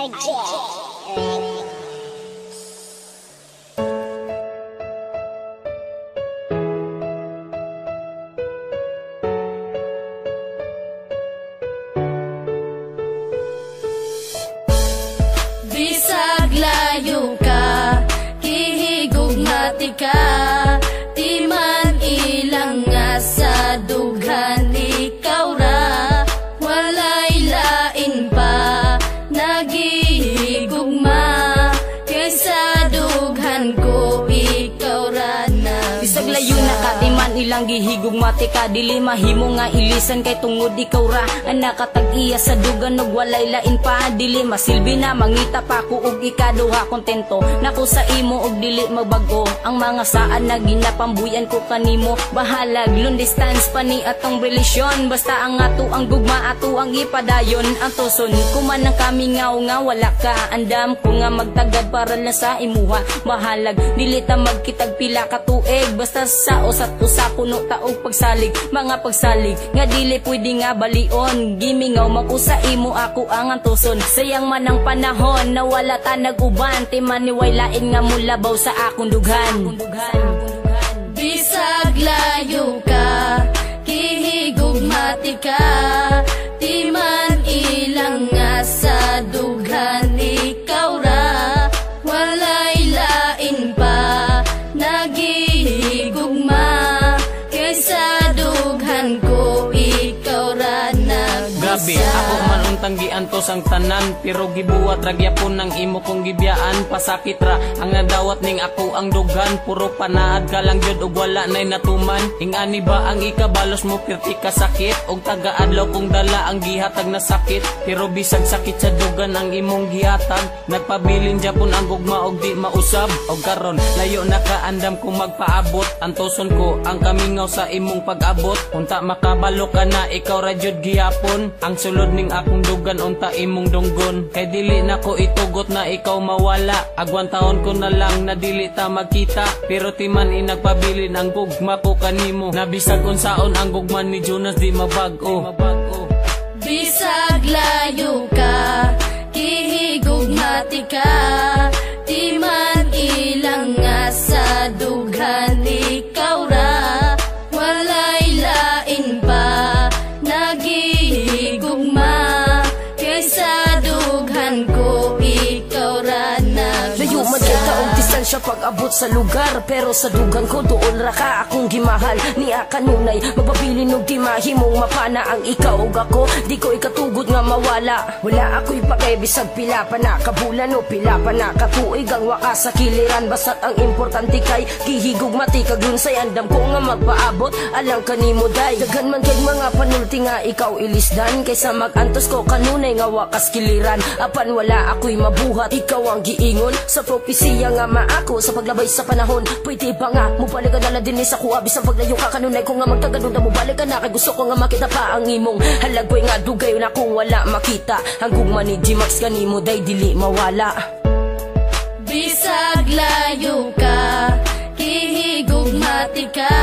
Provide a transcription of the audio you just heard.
Bisag layo ka, kihigugmati ka, di man ilang nga sa dughan ikaw ra, walay lain pa nagihigugma, kaysa dughan ko ikaw ra na. Bisag layo na ka, di man ilang gihigugmati ka, dili mahimo nga ilisan kay tungod ikaw ra ang nakatag-iya sa dugan og walay lain pa, dili masilbi na mangita pa ko og ikaduha kontento nako sa imo og dili magbago ang mga saan na ginapambuyan ko kanimo, bahalag long distance pa ni atong relasyon, basta ang ato ang gugma ato ang ipadayon, ang tuson kuman ang kami nga wala ka, andam ko nga magtagad para lang sa imuha, bahalag dili ta magkitag pila ka tuig, basta sa usat usa puno taog pagsalig, mga pagsalig nga dili pwede nga balion, gimingaw makusa imo ako ang antuson, sayang man ang panahon na wala ta nag-uban, timaniway lain nga mulabaw sa akong dughan. Bisag layo ka, kihigugmati ka, di man ilang nga sa dughan ikaw ra, walay lain pa nagihigugma, kaysa dughan ko ikaw ra na. Grabe, ako man untang giantos ang tanan, pero gibuwat ragyapon ng imo kong gibiyaan, pasakit ra ang nadawat ning ako ang dughan, puro panaad ka lang jud og wala nay natuman, ingani ba ang ikabalos mo pirti ka sakit, og taga-adlaw kong dala ang gihatag na sakit, pero bisag sakit sa dugan ang imong gihatag, nagpabilin japon ang gugma og di mausab, og karon layo na kaandam kung magpaabot, antoson ko ang kamingaw sa imong pag-abot, unta makabalo ka na ikaw ra jud gihapon, ang sulod ning akong dugan unta imong dunggon, kay dili na ko itugot na ikaw mawala, agwan taon ko na lang na dili ta magkita, pero timan inagpabilin ang gugma ko kanimo, nabisag unsaon ang gugma ni Jonas di mabag-o. Bisag layo ka, kihigugmati ka, di man ilang nga sa dughan ikaw ra, walay lain pa nagihigugma, kaysa dughan ko ikaw ra na. Layo man kay taong distansya pag-abot sa lugar, pero sa dugang ko doon ra ka akong gimahal, niya kanunay mapabilin og di mahimong mapana ang ikaw ug ako, di ko ikatugod nga mawala, wala ako'y pakay bisag pila pa na kabulan o pila pa na katuig ang wakas sa kiliran, basta't ang importante kay gihigugmati kag lunsay, andam ko nga magpaabot alang kanimo day, daghan man kay mga panulti nga ikaw ilisdan, kaysa magantos ko kanunay nga wakas kiliran, apan wala ako'y mabuhat, ikaw ang giingon sa propesiya nga maako sa paglabay sa panahon, pwede ba nga mubalik ka na din sa kuha, bisang paglayo ka kanunay ko nga magtagadod na mubalik ka na, kay gusto ko nga makita pa ang imong halagway nga dugay na kung wala makita, ang gugma ni G-Max kanimo day dili mawala. Bisag layo ka, kihigugmati ka,